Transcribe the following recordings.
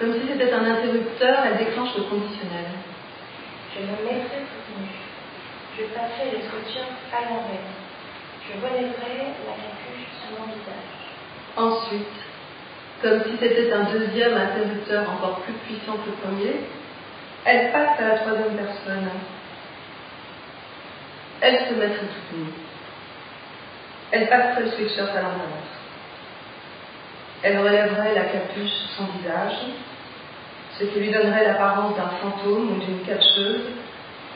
Comme si c'était un interrupteur, elle déclenche le conditionnel. Je me mettrai toute nue. Je passerai les chaussures à l'envers. Je relèverai la capuche sur mon visage. Ensuite, comme si c'était un deuxième interrupteur encore plus puissant que le premier, elle passe à la troisième personne. Elle se mettrait toute nue. Elle passerait le sweatshirt à l'envers. Elle relèverait la capuche sur son visage, ce qui lui donnerait l'apparence d'un fantôme ou d'une catcheuse,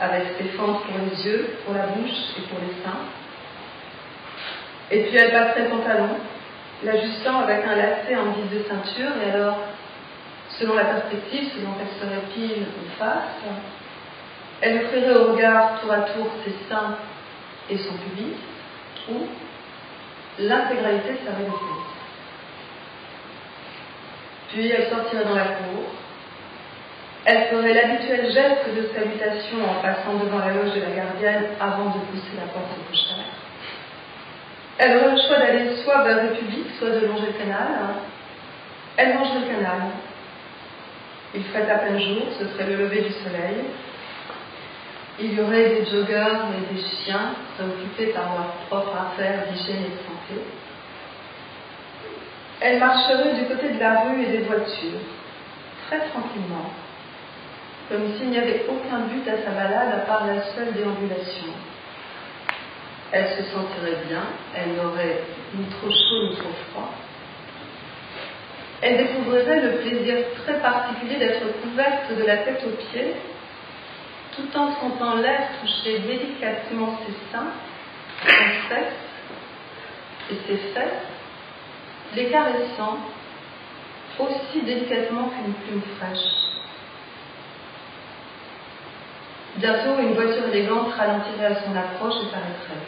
avec ses fentes pour les yeux, pour la bouche et pour les seins. Et puis elle passerait le pantalon, l'ajustant avec un lacet en guise de ceinture, et alors, selon la perspective, selon qu'elle serait pile ou face, elle offrirait au regard tour à tour ses seins et son pubis, ou l'intégralité serait de ses. Puis elle sortirait dans la cour. Elle ferait l'habituel geste de salutation en passant devant la loge de la gardienne avant de pousser la porte au couchage. Elle aurait le choix d'aller soit vers le public, soit de longer le canal. Elle longerait le canal. Il ferait à peine jour, ce serait le lever du soleil. Il y aurait des joggeurs et des chiens préoccupés par leurs propres affaires d'hygiène et de santé. Elle marcherait du côté de la rue et des voitures, très tranquillement, comme s'il n'y avait aucun but à sa balade à part la seule déambulation. Elle se sentirait bien, elle n'aurait ni trop chaud ni trop froid. Elle découvrirait le plaisir très particulier d'être couverte de la tête aux pieds, tout en sentant l'air toucher délicatement ses seins, son sexe et ses fesses, les caressant aussi délicatement qu'une plume fraîche. Bientôt, une voiture élégante ralentirait à son approche et s'arrêterait.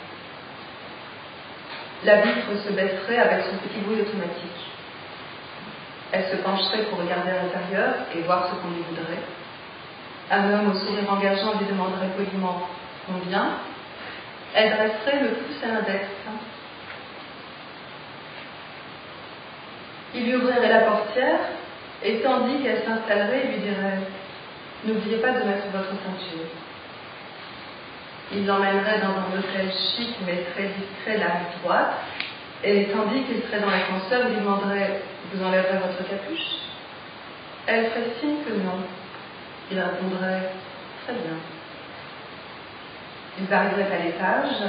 La vitre se baisserait avec son petit bruit automatique. Elle se pencherait pour regarder à l'intérieur et voir ce qu'on lui voudrait. Un homme au sourire engageant lui demanderait poliment combien. Elle dresserait le pouce à l'index. Il lui ouvrirait la portière et tandis qu'elle s'installerait, il lui dirait « N'oubliez pas de mettre votre ceinture ». Il l'emmènerait dans un hôtel chic mais très discret, la rive droite, et tandis qu'il serait dans l'ascenseur, il lui demanderait « Vous enlèverez votre capuche ?» Elle ferait signe que non. Il répondrait « Très bien ». Ils arriveraient à l'étage.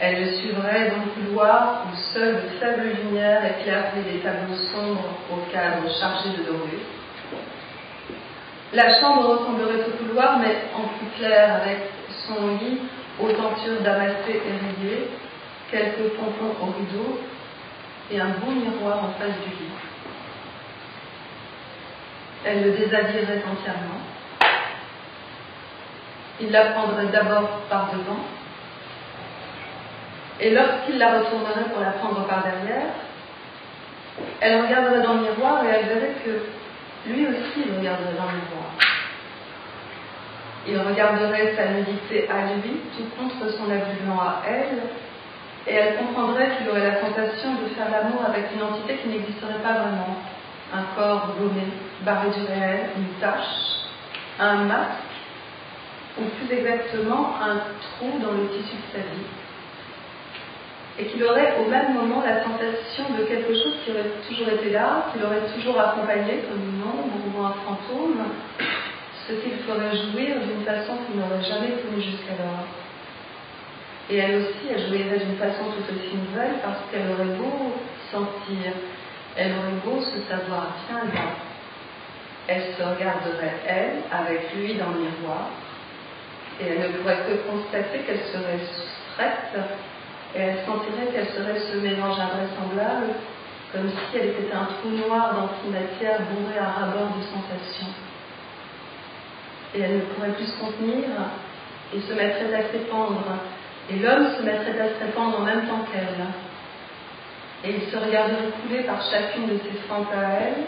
Elle le suivrait dans le couloir où seules de faibles lumières éclairaient des tableaux sombres au cadre chargé de doré. La chambre ressemblerait au couloir, mais en plus clair, avec son lit aux tentures damassées et rayées, quelques pompons au rideau et un beau miroir en face du lit. Elle le déshabillerait entièrement. Il la prendrait d'abord par devant, et lorsqu'il la retournerait pour la prendre par derrière, elle regarderait dans le miroir et elle verrait que lui aussi il regarderait dans le miroir. Il regarderait sa nudité à lui, tout contre son habit blanc à elle, et elle comprendrait qu'il aurait la tentation de faire l'amour avec une entité qui n'existerait pas vraiment. Un corps gommé, barré du réel, une tache, un masque, ou plus exactement un trou dans le tissu de sa vie. Et qu'il aurait au même moment la sensation de quelque chose qui aurait toujours été là, qui l'aurait toujours accompagné comme une ombre ou un fantôme, ce qu'il ferait jouir d'une façon qu'il n'aurait jamais connue jusqu'alors. Et elle aussi, elle jouirait d'une façon tout aussi nouvelle parce qu'elle aurait beau sentir, elle aurait beau se savoir bien là. Elle se regarderait, elle, avec lui dans le miroir, et elle ne pourrait que constater qu'elle serait soustraite, et elle sentirait qu'elle serait ce mélange invraisemblable, comme si elle était un trou noir dans une matière bourrée à ras-bord de sensations. Et elle ne pourrait plus se contenir, et se mettrait à s'épandre, et l'homme se mettrait à se répandre en même temps qu'elle. Et il se regarderait couler par chacune de ses fentes à elle,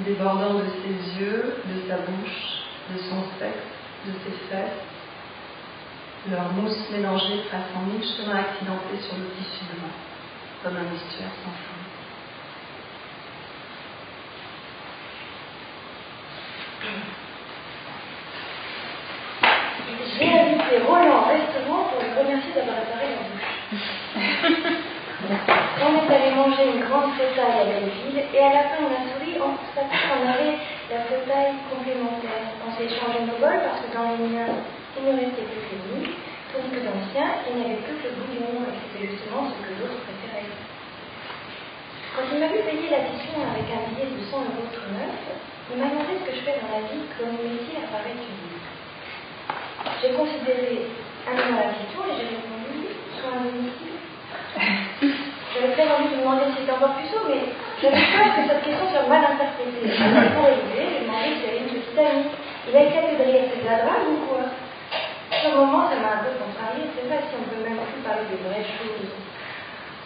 débordant de ses yeux, de sa bouche, de son sexe, de ses fesses, leur mousse mélangée traçant mille chemins accidentés sur le tissu blanc, comme un estuaire sans fin. appelé Roland au restaurant pour le remercier d'avoir réparé la bouche. On est allé manger une grande fautaille à Belleville et à la fin on a souri en constatant qu'on avait la fautaille complémentaire. On s'est échangé nos bols parce que dans les miens il ne restait plus que nous, tandis que dans le sien il n'y avait plus que le bouillon et c'était justement ce que l'autre préférait. Quand il m'a vu payer l'addition avec un billet de 100 € tout neuf, il m'a demandé ce que je fais dans la vie comme métier apparaît étudier. J'ai considéré un moment la question et j'ai répondu soit un domicile. J'avais très envie de lui demander si c'était encore plus tôt, mais j'avais peur que cette question soit mal interprétée. Alors, pour élever, j'ai demandé s'il y avait une petite amie. Il a éclaté de rire, c'est de la drague ou quoi? Sur le moment, ça m'a un peu contrariée. C'est vrai, si on ne peut même plus parler des vraies choses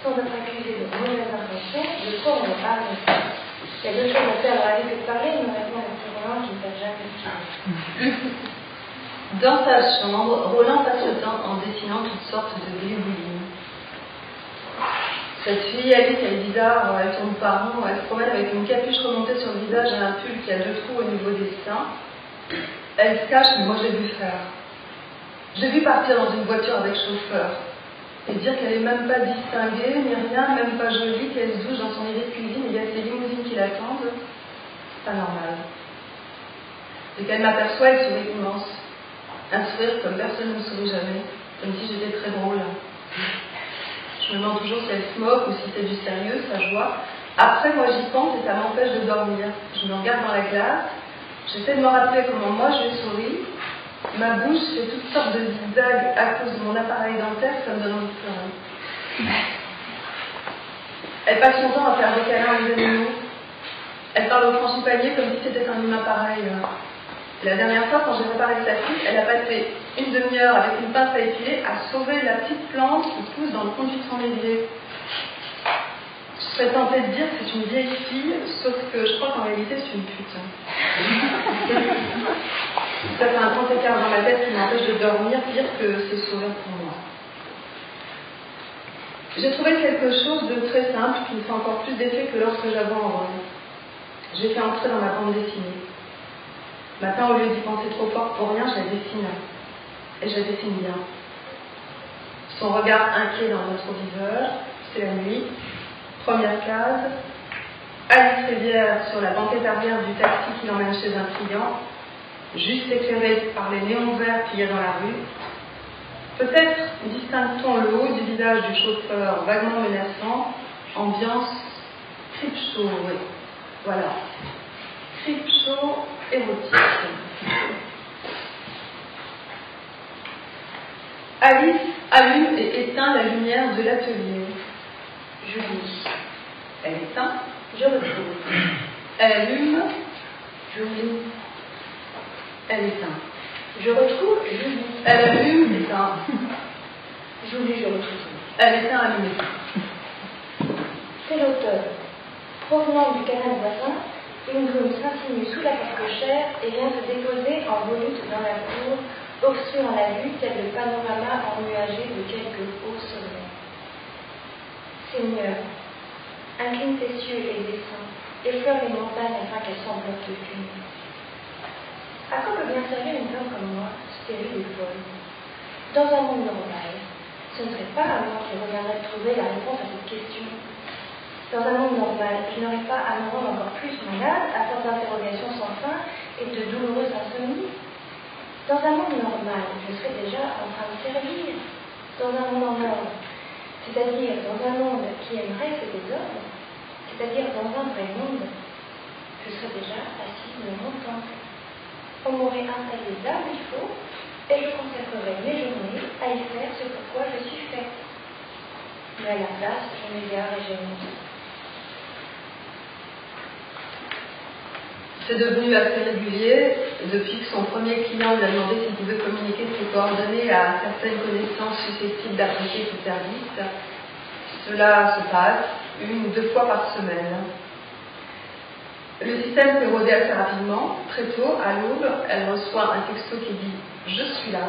sans être accusé de mauvaises intentions, de quoi on en parle? Il y a deux choses à faire dans la vie que de parler, il me répond à M. Roland qui ne fait jamais de choses. Dans sa chambre, Roland passe le temps en dessinant toutes sortes de gribouillines. Cette fille, Alice, elle est bizarre, elle tourne par rond, elle se promène avec une capuche remontée sur le visage et un pull qui a 2 trous au niveau des seins. Elle se cache, mais moi j'ai vu faire. J'ai vu partir dans une voiture avec chauffeur et dire qu'elle n'est même pas distinguée, ni rien, même pas jolie, qu'elle se douche dans son idée de cuisine, il y a ses limousines qui l'attendent. C'est pas normal. Dès qu'elle m'aperçoit, elle sourit immense. Un sourire comme personne ne me sourit jamais, comme si j'étais très drôle. Je me demande toujours si elle se moque ou si c'est du sérieux, sa joie. Après, moi j'y pense et ça m'empêche de dormir. Je me regarde dans la glace, j'essaie de me rappeler comment moi je souris. Ma bouche fait toutes sortes de zigzags à cause de mon appareil dentaire, ça me donne envie de pleurer. Elle passe son temps à faire des câlins aux animaux. Elle parle au principalier comme si c'était un humain pareil. La dernière fois, quand j'ai réparé sa fille, elle a passé une demi-heure avec une pince à épiler à sauver la petite plante qui pousse dans le conduit de son évier. Je serais tentée de dire que c'est une vieille fille, sauf que je crois qu'en réalité c'est une pute. Ça fait un grand écart dans ma tête qui m'empêche de dormir, pire que ce sourire pour moi. J'ai trouvé quelque chose de très simple qui me fait encore plus d'effet que lorsque j'avais en rose. J'ai fait entrer dans ma bande dessinée. Maintenant, au lieu d'y penser trop fort pour rien, je la dessine. Et je la dessine bien. Son regard inquiet dans notre viseur, c'est la nuit. Première case. Alice Rivière sur la banquette arrière du taxi qui l'emmène chez un client, juste éclairée par les néons verts pliés dans la rue. Peut-être distingue-t-on le haut du visage du chauffeur vaguement menaçant, ambiance Creepshow, oui. Voilà. Creepshow érotique. Alice allume et éteint la lumière de l'atelier. Julie. Elle éteint. Je retrouve. Elle allume. Julie. Elle éteint. Je retrouve Julie. Elle allume, éteint. Julie, je retrouve. Elle éteint, allume, éteint. C'est l'auteur. Provenant du canal voisin, une brume s'insinue sous la carcochère et vient se déposer en volute dans la cour, obstruant la vue tel le panorama ennuagé de quelques hauts sommets. Seigneur, incline tes cieux et descends, effleure les montagnes afin qu'elles s'enveloppent de fumée. À quoi peut bien servir une femme comme moi, stérile et folle? Dans un monde normal, ce ne serait pas à moi qui reviendrait trouver la réponse à cette question. Dans un monde normal, je n'aurais pas à me rendre encore plus malade à force d'interrogations sans fin et de douloureuses insomnies. Dans un monde normal, je serais déjà en train de servir. Dans un monde en ordre, c'est-à-dire dans un monde qui aimerait ce désordre, c'est-à-dire dans un vrai monde, je serais déjà assise dans mon temple. On m'aurait installé là où il faut, et je consacrerais mes journées à y faire ce pourquoi je suis faite. Mais à la place, je m'égare et j'aime. C'est devenu assez régulier depuis que son premier client lui a demandé s'il pouvait communiquer ses coordonnées à certaines connaissances susceptibles d'apprécier ses services. Cela se passe 1 ou 2 fois par semaine. Le système s'est rodé assez rapidement. Très tôt, à l'aube, elle reçoit un texto qui dit « Je suis là ».